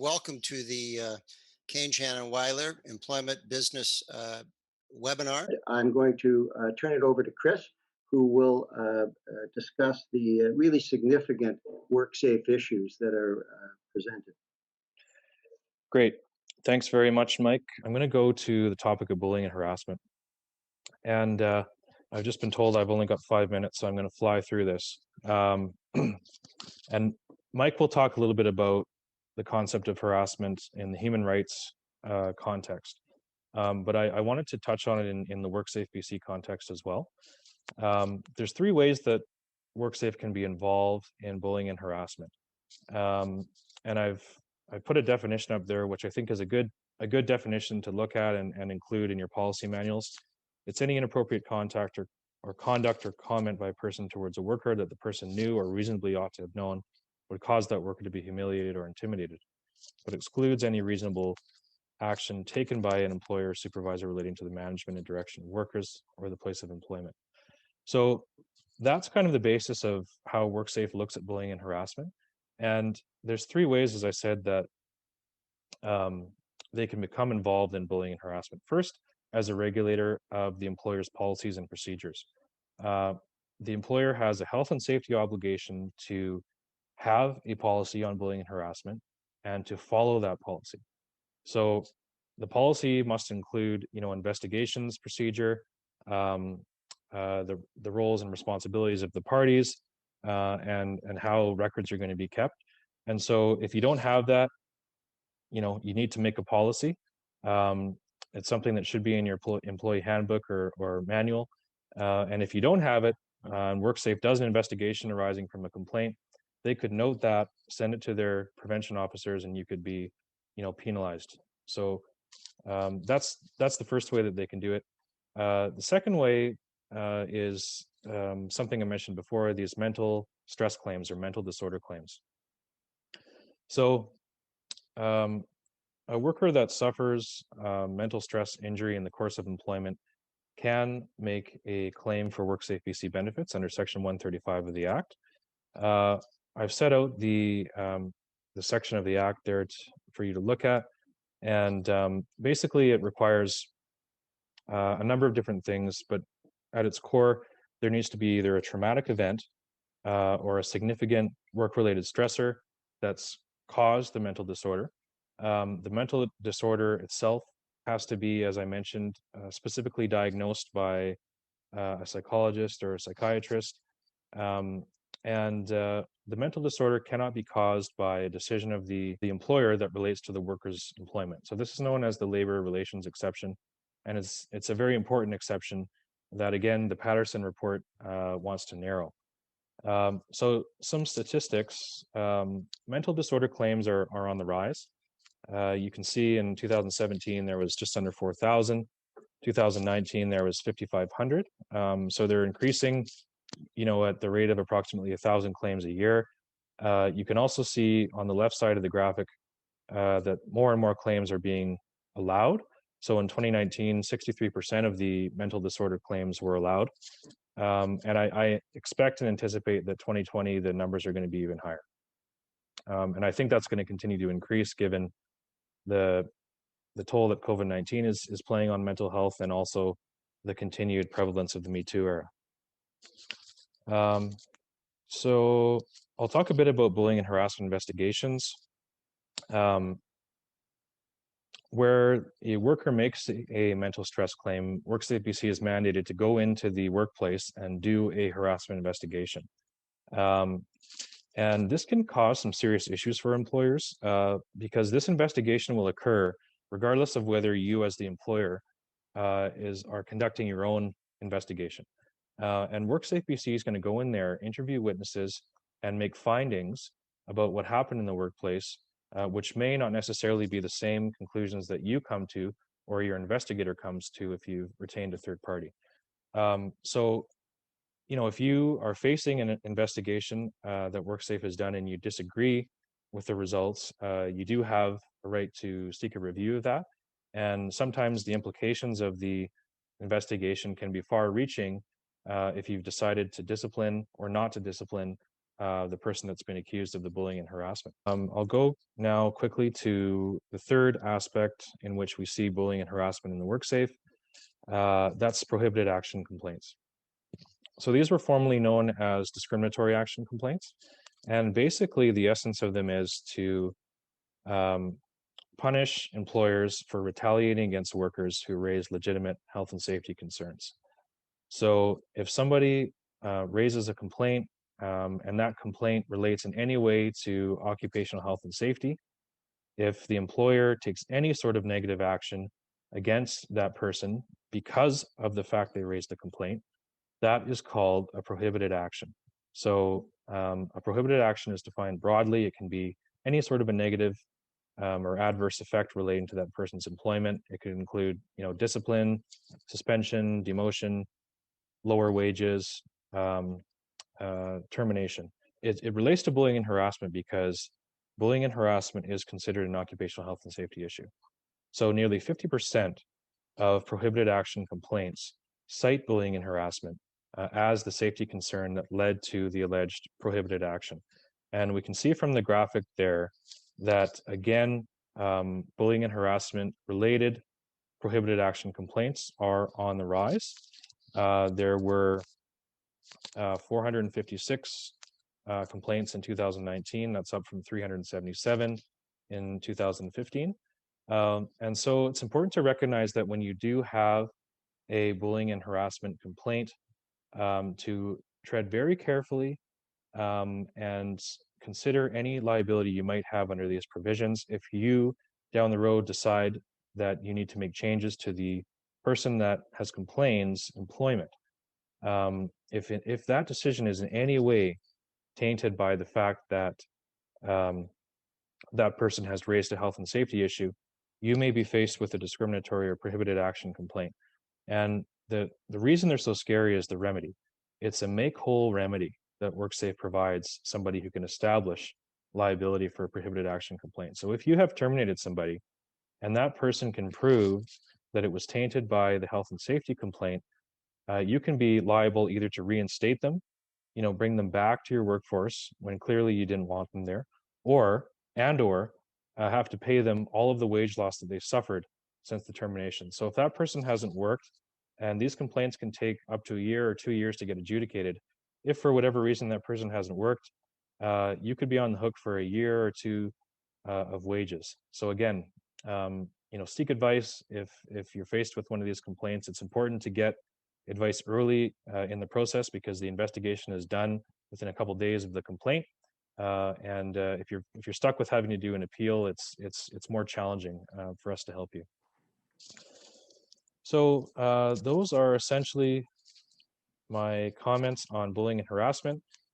Welcome to the Kane, Shannon, Weiler Employment Business webinar. I'm going to turn it over to Chris, who will discuss the really significant WorkSafe issues that are presented. Great. Thanks very much, Mike. I'm going to go to the topic of bullying and harassment. And I've just been told I've only got 5 minutes, so I'm going to fly through this. And Mike will talk a little bit about the concept of harassment in the human rights context. But I wanted to touch on it in the WorkSafeBC context as well. There's 3 ways that WorkSafe can be involved in bullying and harassment. And I put a definition up there, which I think is a good definition to look at and include in your policy manuals. It's any inappropriate contact or conduct or comment by a person towards a worker that the person knew or reasonably ought to have known would cause that worker to be humiliated or intimidated, but excludes any reasonable action taken by an employer or supervisor relating to the management and direction of workers or the place of employment. So that's kind of the basis of how WorkSafe looks at bullying and harassment. And there's 3 ways, as I said, that they can become involved in bullying and harassment. First, as a regulator of the employer's policies and procedures. The employer has a health and safety obligation to have a policy on bullying and harassment and to follow that policy. So the policy must include, investigations procedure, the roles and responsibilities of the parties, and how records are going to be kept. And so if you don't have that, you need to make a policy. It's something that should be in your employee handbook or manual. And if you don't have it, and WorkSafe does an investigation arising from a complaint, they could note that, send it to their prevention officers, and you could be, penalized. So that's the first way that they can do it. The second way is something I mentioned before, these mental stress claims or mental disorder claims. So a worker that suffers mental stress injury in the course of employment can make a claim for WorkSafeBC benefits under Section 135 of the Act. I've set out the section of the Act there for you to look at, and basically it requires a number of different things, but at its core, there needs to be either a traumatic event or a significant work-related stressor that's caused the mental disorder. The mental disorder itself has to be, as I mentioned, specifically diagnosed by a psychologist or a psychiatrist. And the mental disorder cannot be caused by a decision of the employer that relates to the worker's employment. So this is known as the labor relations exception. And it's a very important exception that, again, the Patterson report wants to narrow. So some statistics, mental disorder claims are on the rise. You can see in 2017, there was just under 4,000. 2019, there was 5,500. So they're increasing, at the rate of approximately 1,000 claims a year. You can also see on the left side of the graphic that more and more claims are being allowed. So in 2019, 63% of the mental disorder claims were allowed. And I expect and anticipate that 2020, the numbers are going to be even higher. And I think that's going to continue to increase given the toll that COVID-19 is playing on mental health and also the continued prevalence of the Me Too era. So I'll talk a bit about bullying and harassment investigations. Where a worker makes a mental stress claim, WorkSafeBC is mandated to go into the workplace and do a harassment investigation. And this can cause some serious issues for employers because this investigation will occur regardless of whether you as the employer are conducting your own investigation. And WorkSafeBC is going to go in there, interview witnesses, and make findings about what happened in the workplace, which may not necessarily be the same conclusions that you come to or your investigator comes to if you've retained a third party. So, if you are facing an investigation that WorkSafe has done and you disagree with the results, you do have a right to seek a review of that. And sometimes the implications of the investigation can be far-reaching if you've decided to discipline or not to discipline the person that's been accused of the bullying and harassment. I'll go now quickly to the third aspect in which we see bullying and harassment in the WorkSafe. That's prohibited action complaints. So these were formerly known as discriminatory action complaints. And basically the essence of them is to punish employers for retaliating against workers who raise legitimate health and safety concerns. So if somebody raises a complaint and that complaint relates in any way to occupational health and safety, if the employer takes any sort of negative action against that person because of the fact they raised a complaint, that is called a prohibited action. So a prohibited action is defined broadly. It can be any sort of a negative or adverse effect relating to that person's employment. It could include, discipline, suspension, demotion, lower wages, termination. It relates to bullying and harassment because bullying and harassment is considered an occupational health and safety issue. So nearly 50% of prohibited action complaints cite bullying and harassment as the safety concern that led to the alleged prohibited action. And we can see from the graphic there that, again, bullying and harassment related prohibited action complaints are on the rise. There were 456 complaints in 2019. That's up from 377 in 2015. And so it's important to recognize that when you do have a bullying and harassment complaint, to tread very carefully and consider any liability you might have under these provisions. If you down the road decide that you need to make changes to the person that has complaints employment, if that decision is in any way tainted by the fact that that person has raised a health and safety issue, you may be faced with a discriminatory or prohibited action complaint. And the reason they're so scary is the remedy. It's a make-whole remedy that WorkSafe provides somebody who can establish liability for a prohibited action complaint. So if you have terminated somebody and that person can prove that it was tainted by the health and safety complaint, you can be liable either to reinstate them, bring them back to your workforce when clearly you didn't want them there, or have to pay them all of the wage loss that they've suffered since the termination. So if that person hasn't worked, and these complaints can take up to a year or 2 years to get adjudicated, if for whatever reason that person hasn't worked, you could be on the hook for a year or two of wages. So again, seek advice if you're faced with one of these complaints. It's important to get advice early in the process because the investigation is done within a couple of days of the complaint. And if you're stuck with having to do an appeal, it's more challenging for us to help you. So those are essentially my comments on bullying and harassment.